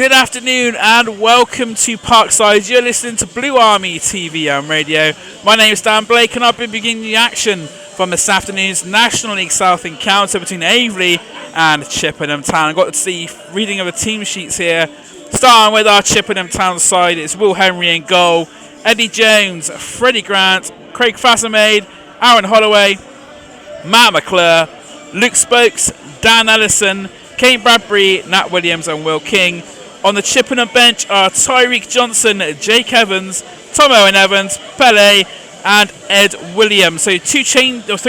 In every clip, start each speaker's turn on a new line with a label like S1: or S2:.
S1: Good afternoon and welcome to Parkside. You're listening to BlueArmy TV and radio. My name is Dan Blake and I've been beginning the action from this afternoon's National League South encounter between Aveley and Chippenham Town. I've got the reading of the team sheets here. Starting with our Chippenham Town side, it's 𝗁𝘁𝗵 in goal, Eddie Jones, Freddie Grant, Craig 𝗶𝗴𝗵𝗵, Aaron Holloway, Matt McClure, Luke Spokes, Dan Ellison, Kane Bradbury, Nat Williams and Will King. On the Chippenham bench are Tyreek Johnson, Jake Evans, Tom Owen Evans, Pele and Ed Williams. So three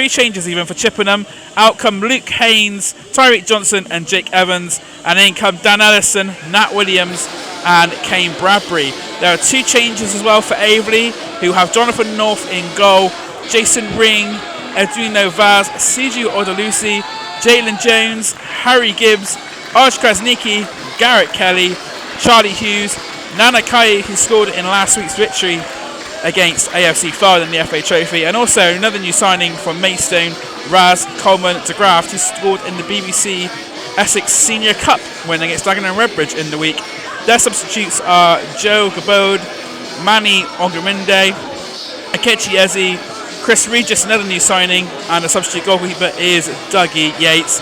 S1: changes even for Chippenham. Out come Luke Haynes, Tyreek Johnson and Jake Evans. And in come Dan Ellison, Nat Williams and Kane Bradbury. There are two changes as well for Aveley, who have Jonathan North in goal, Jason Ring, Edwino Vaz, Siju Odalusi, Jalen Jones, Harry Gibbs, Arch Krasnicki, Garrett Kelly, Charlie Hughes, Nana Kai, who scored in last week's victory against AFC Fylde in the FA Trophy, and also another new signing from Maidstone, Raz Coleman de Graft, who scored in the BBC Essex Senior Cup win against Dagenham and Redbridge in the week. Their substitutes are Joe Gabode, Manny Ongaminde, Akechi Eze, Chris Regis, another new signing, and the substitute goalkeeper is Dougie Yates.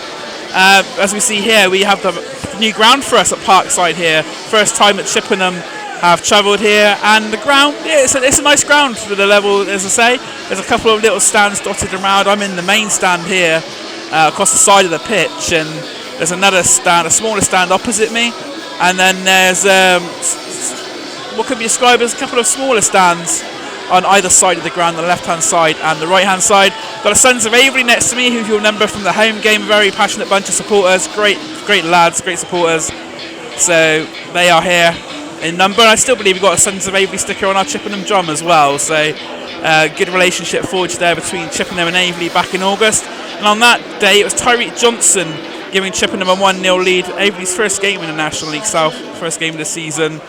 S1: As we see here, we have the new ground for us at Parkside here. First time that Chippenham have travelled here, and the ground, yeah, it's a nice ground for the level, as I say. There's a couple of little stands dotted around. I'm in the main stand here, across the side of the pitch, and there's another stand, a smaller stand opposite me, and then there's what could be described as a couple of smaller stands on either side of the ground, the left-hand side and the right-hand side. Got the Sons of Aveley next to me, who you'll remember from the home game, a very passionate bunch of supporters, great lads, great supporters. So they are here in number, and I still believe we've got a Sons of Aveley sticker on our Chippenham drum as well. So good relationship forged there between Chippenham and Aveley back in August. And on that day, it was Tyreek Johnson giving Chippenham a 1-0 lead, Aveley's first game in the National League South, first game of the season.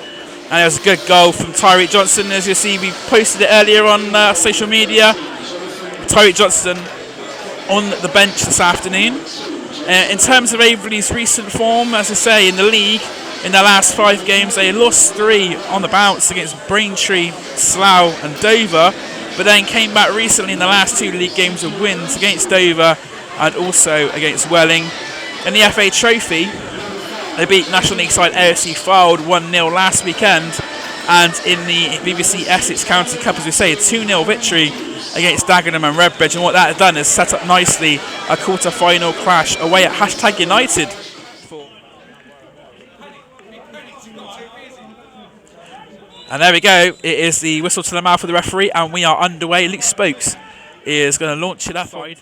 S1: And it was a good goal from Tyreek Johnson. As you'll see, we posted it earlier on social media. Tyreek Johnson on the bench this afternoon. In terms of Aveley's recent form, as I say, in the league, in their last 5 games, they lost 3 on the bounce against Braintree, Slough and Dover, but then came back recently in the last 2 league games with wins against Dover and also against Welling. In the FA Trophy, they beat National League side AFC Fylde 1-0 last weekend, and in the BBC Essex County Cup, as we say, a 2-0 victory against Dagenham and Redbridge. And what that has done is set up nicely a quarter-final clash away at #United. And there we go. It is the whistle to the mouth of the referee, and we are underway. Luke Spokes is going to launch it outside,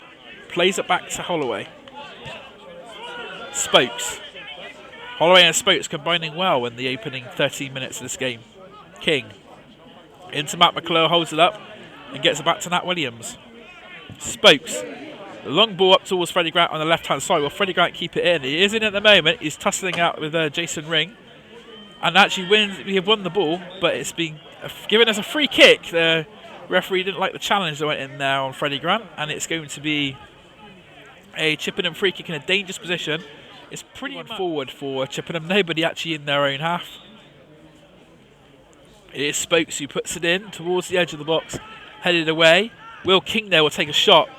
S1: plays it back to Holloway. Spokes. Holloway and Spokes combining well in the opening 13 minutes of this game. King into Matt McClure, holds it up and gets it back to Nat Williams. Spokes, the long ball up towards Freddie Grant on the left-hand side. Will Freddie Grant keep it in? He is in at the moment. He's tussling out with Jason Ring, and actually wins. We have won the ball, but it's been given as a free kick. The referee didn't like the challenge that went in there on Freddie Grant, and it's going to be a Chippenham free kick in a dangerous position. It's pretty much forward for Chippenham. Nobody actually in their own half. It is Spokes who puts it in towards the edge of the box, headed away. Will King there will take a shot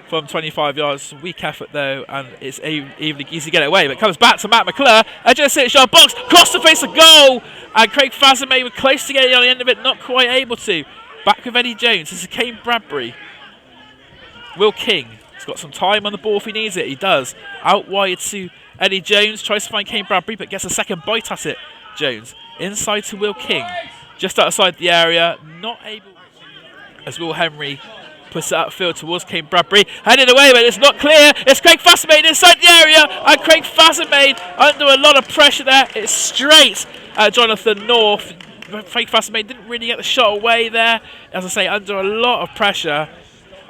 S1: from 25 yards. Weak effort though, and it's easy to get it away. But it comes back to Matt McClure. Edge of the 6-yard box, cross the face of goal, and Craig 𝗶𝗴𝗵𝗵 was close to getting it on the end of it, not quite able to. Back with Eddie Jones. This is Kane Bradbury. Will King. He's got some time on the ball if he needs it. He does. Out wide to Eddie Jones, tries to find Kane Bradbury, but gets a second bite at it. Jones inside to Will King, just outside the area, not able, as 𝗁𝘁𝗵𝗵 puts it upfield towards Kane Bradbury, headed away, but it's not clear. It's Craig 𝗶𝗴𝗵𝗵 inside the area, and Craig 𝗶𝗶𝗵𝗵 under a lot of pressure there. It's straight at Jonathan North. Craig 𝗶𝗶𝗵𝗵 didn't really get the shot away there, as I say, under a lot of pressure,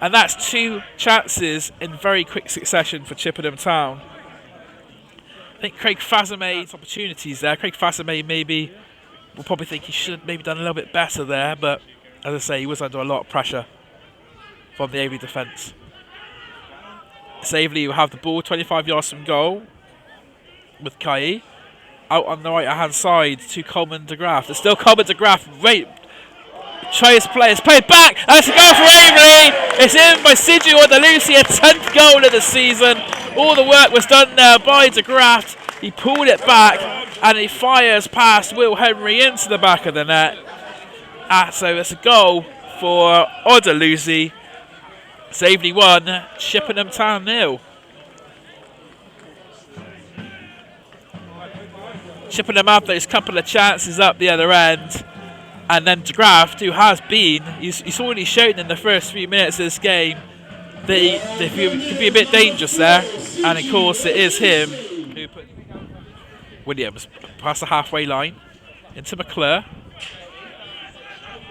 S1: and that's 2 chances in very quick succession for Chippenham Town. I think Craig 𝗶𝗵𝗵's opportunities there. Craig 𝗶𝗶𝗵𝗵 maybe will probably think he should have maybe done a little bit better there, but as I say, he was under a lot of pressure from the Aveley defence. So Aveley will have the ball 25 yards from goal with Kai. out on the right hand side to Coleman de Graaf. There's still Coleman de Graaf. Wait. Tries to play. It's played back. And it's a goal for Aveley. It's in by 𝗠𝘁𝗰𝗵𝗵𝗵𝗁, 10th goal of the season. All the work was done there by de Graaf. He pulled it back and he fires past Will Henry into the back of the net. So it's a goal for 𝗠𝘁𝗰𝗵𝗵𝗁. It's Aveley 1, Chippenham Town 0. Chippenham have those couple of chances up the other end. And then de Graaf, who has been, he's already shown in the first few minutes of this game that he could be a bit dangerous there. And of course it is him who put Williams past the halfway line into 𝗛𝗏.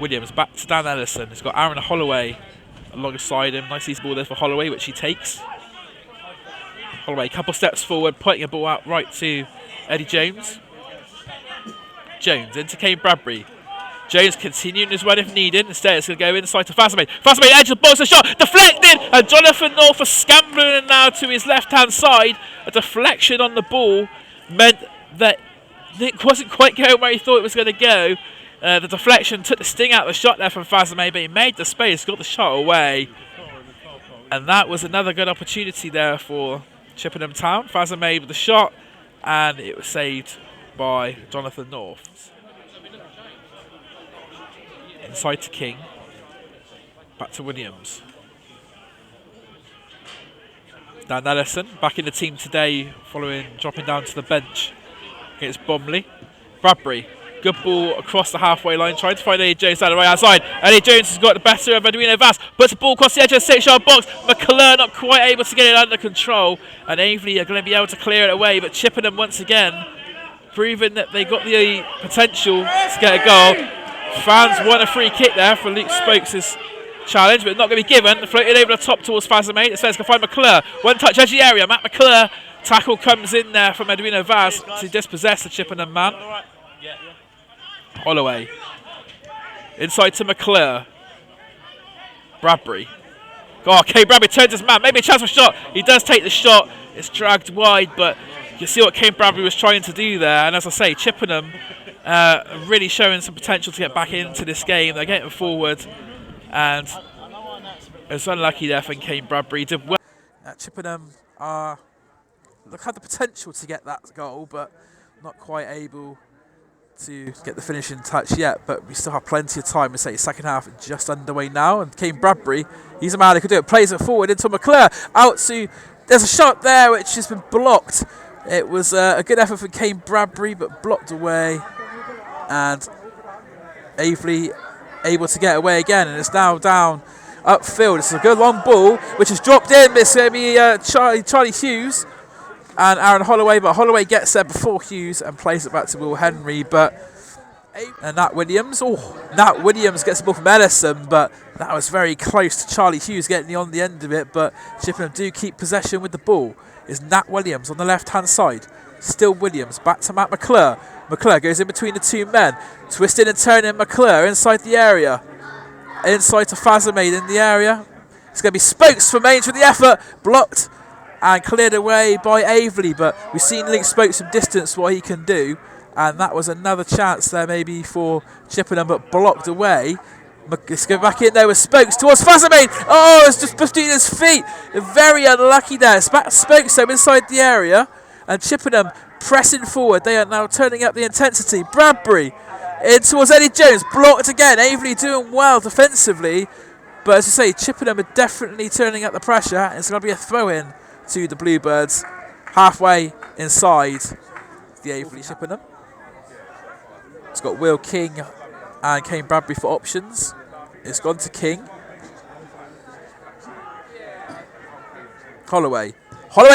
S1: Williams back to Dan Ellison. He's got Aaron Holloway alongside him. Nice easy ball there for Holloway, which he takes. Holloway, couple steps forward, putting a ball out right to Eddie Jones. Jones into Kane Bradbury. Jones continuing his run if needed. Instead, it's going to go inside to 𝗏𝗏𝗏𝗏. 𝗏𝗏𝗏𝗏 edge of the box, a shot deflected, and Jonathan North is scambling now to his left-hand side. A deflection on the ball meant that it wasn't quite going where he thought it was going to go. The deflection took the sting out of the shot there from 𝗏𝗏𝗏𝗏𝗏, but he made the space, got the shot away. And that was another good opportunity there for Chippenham Town. 𝗏𝗏𝗏𝗏𝗏 with the shot, and it was saved by Jonathan North. Inside to King. Back to Williams. Dan Ellison back in the team today following dropping down to the bench against Bromley. Bradbury. Good ball across the halfway line, trying to find Eddie Jones down the right hand side. Eddie Jones has got the better of Edwina Vass. Puts the ball across the edge of the 6-yard box. 𝗛𝗏𝗏 not quite able to get it under control. And Aveley are going to be able to clear it away. But Chippenham once again proving that they got the potential to get a goal. Fans won a free kick there for Luke Spokes' challenge, but not going to be given. Floated over the top towards 𝗏𝗏𝗏𝗏𝗏. It says, can find 𝗛𝗏𝗏. One touch edge of the area. Matt 𝗛𝗏𝗏. Tackle comes in there from Edwina Vaz to dispossess the Chippenham man. Holloway. Inside to 𝗛𝗏𝗏𝗏𝗏. Bradbury. Oh, okay, Bradbury turns his man. Maybe a chance for a shot. He does take the shot. It's dragged wide, but you can see what Kane Bradbury was trying to do there. And as I say, Chippenham really showing some potential to get back into this game. They're getting forward, and it was unlucky there for Kane Bradbury. Did well. Chippenham had the potential to get that goal, but not quite able to get the finishing touch yet. But we still have plenty of time. We say second half just underway now, and Kane Bradbury, he's a man who could do it. Plays it forward into 𝗛𝗏𝗏𝗏𝗏. Out to, there's a shot there which has been blocked. It was a good effort from Kane Bradbury, but blocked away. And Aveley able to get away again, and it's now down upfield. It's a good long ball which is dropped in. It's going to be Charlie Hughes and Aaron Holloway, but Holloway gets there before Hughes and plays it back to Will Henry. But and Nat Williams gets the ball from Ellison, but that was very close to Charlie Hughes getting on the end of it. But Chippenham do keep possession with the ball. It's Nat Williams on the left hand side. Still Williams, back to Matt 𝗛𝗏𝗏𝗏𝗏. 𝗛𝗏𝗏𝗏𝗏 goes in between the two men, twisting and turning 𝗛𝗏𝗏𝗏𝗏 inside the area. Inside to 𝗏𝗏𝗏𝗏𝗏𝗏 in the area. It's going to be Spokes for Mains with the effort. Blocked and cleared away by Aveley, but we've seen Luke Spokes from distance what he can do. And that was another chance there maybe for Chippenham, but blocked away. Let's go back in there with Spokes towards 𝗏𝗏𝗏𝗏𝗏𝗏. Oh, it's just between his feet. Very unlucky there. It's back to Spokes though inside the area. And Chippenham pressing forward. They are now turning up the intensity. Bradbury in towards Eddie Jones. Blocked again. Aveley doing well defensively. But as I say, Chippenham are definitely turning up the pressure. It's going to be a throw-in to the Bluebirds. Halfway inside the Aveley Chippenham. It's got Will King and Kane Bradbury for options. It's gone to King. Holloway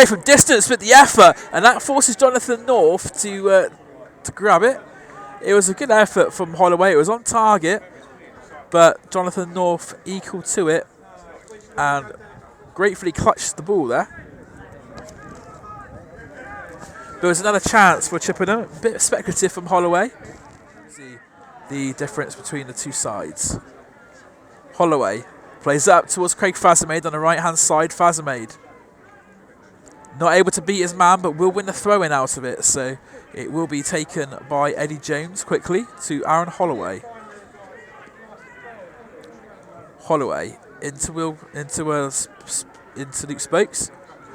S1: from distance with the effort, and that forces Jonathan North to grab it. It was a good effort from Holloway. It was on target, but Jonathan North equal to it and gratefully clutched the ball there. There was another chance for Chippenham. A bit speculative from Holloway. See the difference between the two sides. Holloway plays up towards Craig 𝗏𝗏𝗏𝗏𝗏 on the right hand side. 𝗏𝗏𝗏𝗏𝗏𝗏 not able to beat his man, but will win the throw-in out of it. So It will be taken by Eddie Jones quickly to Aaron Holloway. Holloway into Luke Spokes.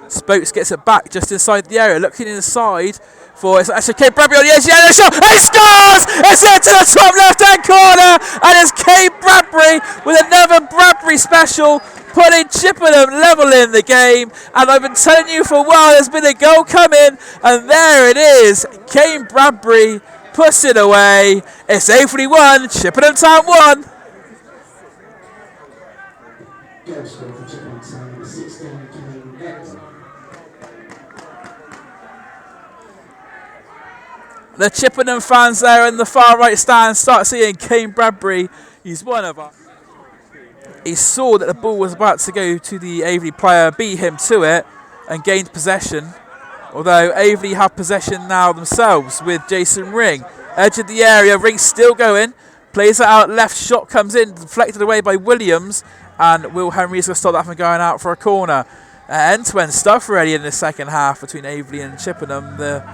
S1: Spokes gets it back just inside the area, looking inside for it's actually Kane Bradbury on the edge. Yeah, shot. He scores! It's into the top left-hand corner, and it's Kane Bradbury with another Bradbury special, putting Chippenham level in the game. And I've been telling you for a while there's been a goal coming, and there it is. Kane Bradbury puts it away. It's Aveley 1, Chippenham Town 1. The Chippenham fans there in the far right stand start seeing Kane Bradbury. He's one of us. He saw that the ball was about to go to the Aveley player, beat him to it, and gained possession. Although Aveley have possession now themselves with Jason Ring. Edge of the area, Ring still going. Plays it out left, shot comes in, deflected away by Williams. And Will Henry's going to stop that from going out for a corner. End-to-end stuff already in the second half between Aveley and Chippenham. The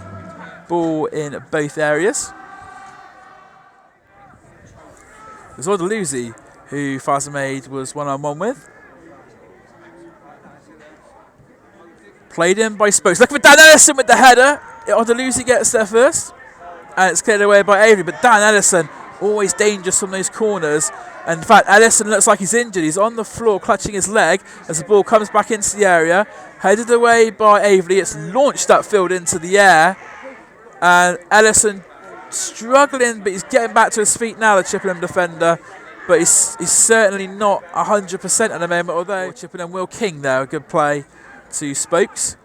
S1: ball in both areas. There's Odaluzzi, who Fazamade was one-on-one with. Played in by Spokes. Looking for Dan Ellison with the header. Odaluzzi gets there first. And it's cleared away by Aveley. But Dan Ellison, always dangerous from those corners. And in fact, Ellison looks like he's injured. He's on the floor clutching his leg as the ball comes back into the area. Headed away by Aveley. It's launched upfield into the air. And Ellison struggling, but he's getting back to his feet now, the Chippenham defender. But he's certainly not 100% at the moment, although Chippenham Will King there. A good play to Spokes.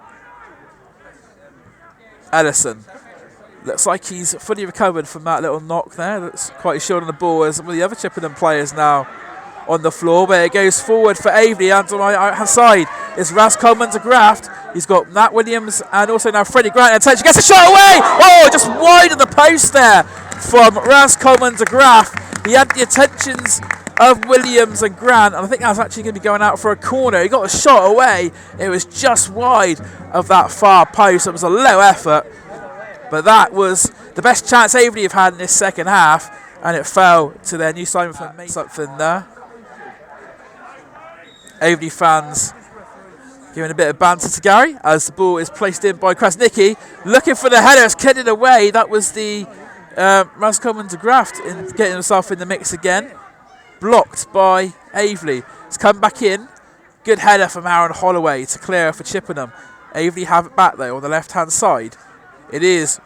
S1: Ellison. Looks like he's fully recovered from that little knock there. Looks quite assured on the ball as some of the other Chippenham players now on the floor. But it goes forward for Aveley. And on my right-hand side is Ras Coleman to Graft. He's got Nat Williams and also now Freddie Grant. Attention, gets a shot away! Oh, just wide of the post there from Ras Coleman to Graft. He had the attentions of Williams and Grant, and I think that was actually going to be going out for a corner. He got a shot away. It was just wide of that far post. It was a low effort. But that was the best chance Aveley have had in this second half, and it fell to their new signing for something there. Aveley fans giving a bit of banter to Gary as the ball is placed in by Krasnicki. Looking for the header, it's headed away. That was the Ras Coleman de Graft in getting himself in the mix again. Blocked by Aveley. It's come back in. Good header from Aaron Holloway to clear for Chippenham. Aveley have it back though on the left-hand side. It is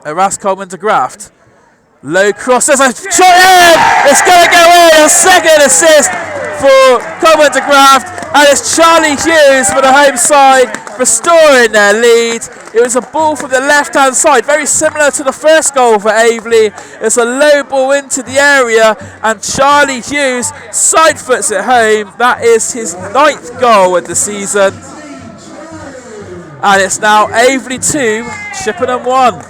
S1: a Ras Coleman de Graft. Low cross, there's a shot in! It's going to go in! A second assist for Coleman de Graft, and it's Charlie Hughes for the home side restoring their lead. It was a ball from the left-hand side, very similar to the first goal for Aveley. It's a low ball into the area, and Charlie Hughes side foots it home. That is his 9th goal of the season. And it's now Aveley 2, Chippenham 1.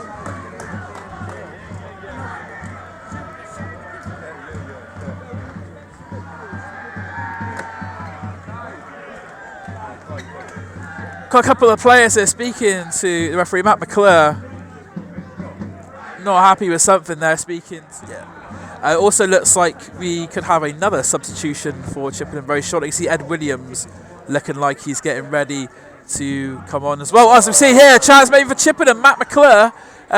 S1: Got a couple of players there speaking to the referee, Matt McClure. Not happy with something there, speaking. It also looks like we could have another substitution for Chippenham very shortly. You see Ed Williams looking like he's getting ready to come on as well. As we see here, a chance maybe for Chippenham. Matt McClure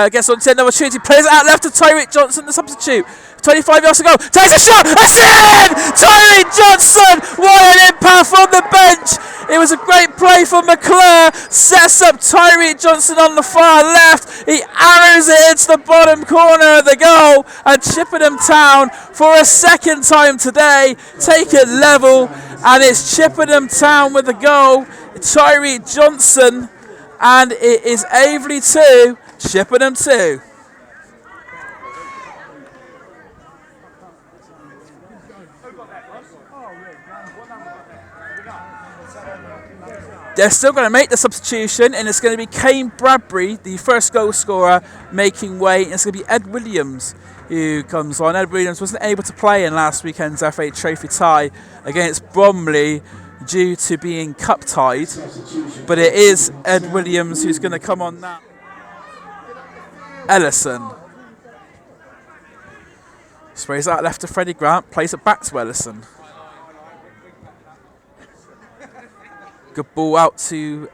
S1: gets on to another opportunity, plays it out left to Tyreek Johnson, the substitute. 25 yards to go, takes a shot, that's in! Tyreek Johnson, what an impact from the bench! It was a great play for McClure, sets up Tyreek Johnson on the far left, he arrows it into the bottom corner of the goal, and Chippenham Town, for a second time today, take it level, and it's Chippenham Town with the goal, Tyreek Johnson, and it is Aveley 2, Chippenham 2. They're still going to make the substitution, and it's going to be Kane Bradbury, the first goal scorer, making way. And it's going to be Ed Williams who comes on. Ed Williams wasn't able to play in last weekend's FA Trophy tie against Bromley due to being cup tied. But it is Ed Williams who's going to come on now. Ellison. Sprays out left to Freddie Grant, plays it back to Ellison. Good ball out to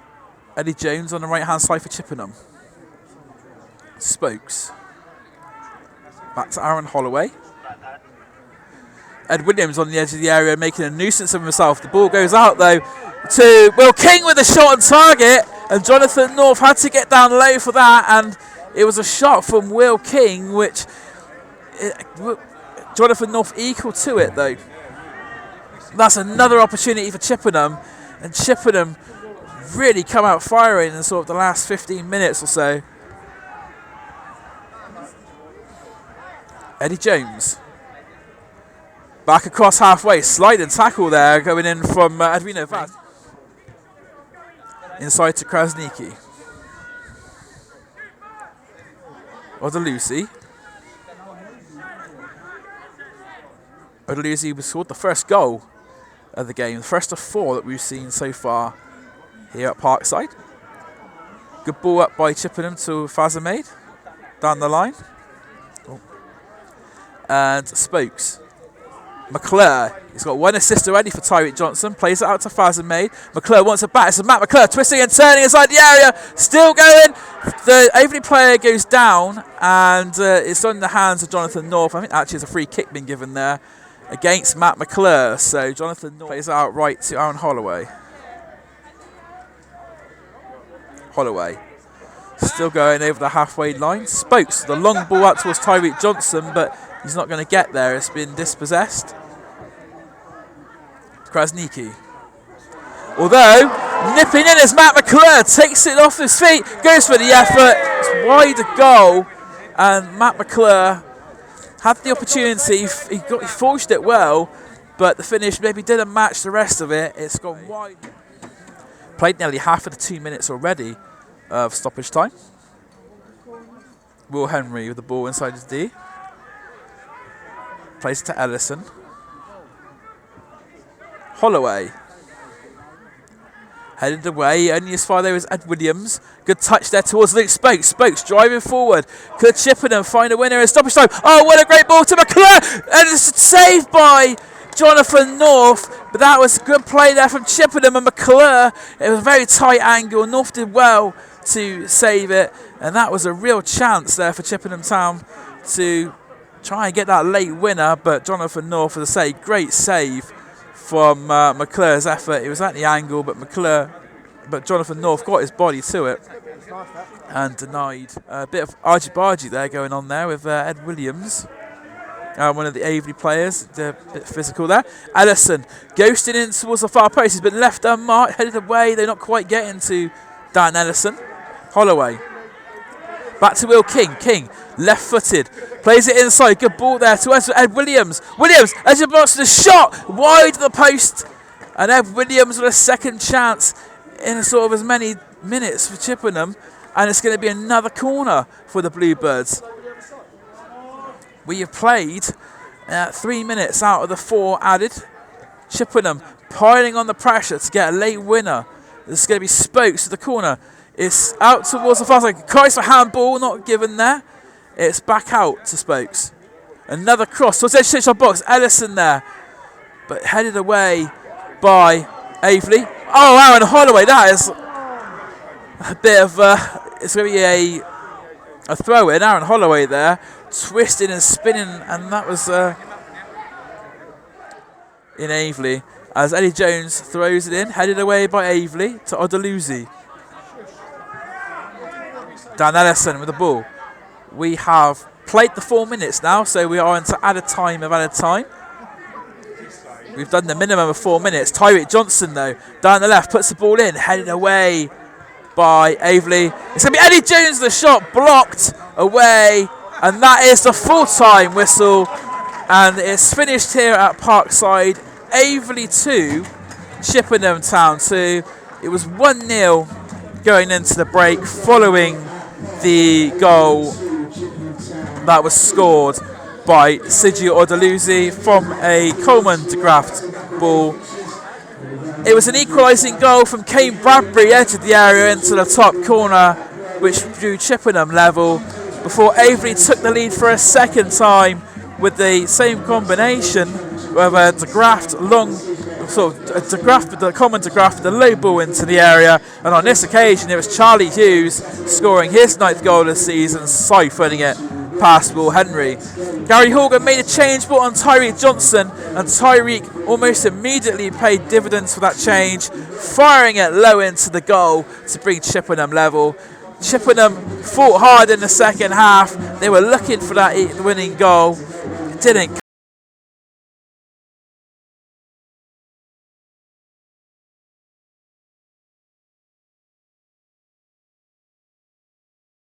S1: Eddie Jones on the right hand side for Chippenham. Spokes. Back to Aaron Holloway. Ed Williams on the edge of the area making a nuisance of himself. The ball goes out though to Will King with a shot on target, and Jonathan North had to get down low for that, and it was a shot from Will King which Jonathan North equal to it though. That's another opportunity for Chippenham, and Chippenham really come out firing in sort of the last 15 minutes or so. Eddie Jones. Back across halfway, sliding tackle there, going in from Adrino Vaz. Inside to Krasniki. Odalusi. Odalusi scored the first goal of the game, the first of 4 that we've seen so far here at Parkside. Good ball up by Chippenham to 𝗏𝗏𝗵𝗵 down the line. Oh. And Spokes. McClure, he's got 1 assist already for Tyreek Johnson, plays it out to 𝗏𝗏𝗵𝗵. McClure wants it back, it's Matt McClure twisting and turning inside the area, still going. The Aveley player goes down, and it's on the hands of Jonathan North. I think actually there's a free kick being given there against Matt McClure, so Jonathan North plays it out right to Aaron Holloway. Holloway, still going over the halfway line. Spokes, the long ball out towards Tyreek Johnson, but he's not going to get there, it's been dispossessed. Krasniki. Although, nipping in is Matt McClure, takes it off his feet, goes for the effort, it's wide a goal, and Matt McClure had the opportunity, he forged it well, but the finish maybe didn't match the rest of it, it's gone wide. Played nearly half of the 2 minutes already of stoppage time. Will Henry with the ball inside his D. Plays it to Ellison. Holloway. Headed away, only as far there as Ed Williams. Good touch there towards Luke Spokes. Spokes driving forward. Could Chippenham find a winner in stoppage time? Oh, what a great ball to McClure! And it's saved by Jonathan North. But that was a good play there from Chippenham and McClure. It was a very tight angle. North did well to save it. And that was a real chance there for Chippenham Town to try and get that late winner. But Jonathan North, as I say, great save from McClure's effort. It was at the angle, but Jonathan North got his body to it and denied. A bit of argy-bargy there going on there with Ed Williams, one of the Aveley players, a bit physical there. Ellison ghosting in towards the far post. He's been left unmarked, headed away. They're not quite getting to Dan Ellison. Holloway. Back to Will King. King, left-footed. Plays it inside. Good ball there to Ed Williams. Williams, as he blocks the shot, wide of the post. And Ed Williams with a second chance in sort of as many minutes for Chippenham. And it's going to be another corner for the Bluebirds. We have played 3 minutes out of the 4 added. Chippenham piling on the pressure to get a late winner. This is going to be Spokes to the corner. It's out towards the far side. Cries for handball, not given there. It's back out to Spokes. Another cross towards the edge of the box. Ellison there, but headed away by Aveley. Oh, Aaron Holloway. That is a bit of it's going to be a throw in. Aaron Holloway there, twisting and spinning, and that was in Aveley. As Eddie Jones throws it in, headed away by Aveley to Odalusi. Dan Ellison with the ball. We have played the 4 minutes now, so we are into added time of added time. We've done the minimum of 4 minutes. Tyreek Johnson, though, down the left, puts the ball in, headed away by Aveley. It's going to be Eddie Jones, the shot blocked away, and that is the full-time whistle. And it's finished here at Parkside. Aveley 2, Chippenham Town 2. It was 1-0 going into the break following the goal that was scored by Sergio Odalusi from a Coleman de Graft ball. It was an equalising goal from Kane Bradbury, edge of the area into the top corner, which drew Chippenham level. before Aveley took the lead for a second time with the same combination of a de Graaf long, sort of de Graaf with the low ball into the area, and on this occasion it was Charlie Hughes scoring his 9th goal of the season, siphoning it past Will Henry. Gary Horgan made a change ball on Tyreek Johnson, and Tyreek almost immediately paid dividends for that change, firing it low into the goal to bring Chippenham level. Chippenham fought hard in the second half. They were looking for that winning goal. It didn't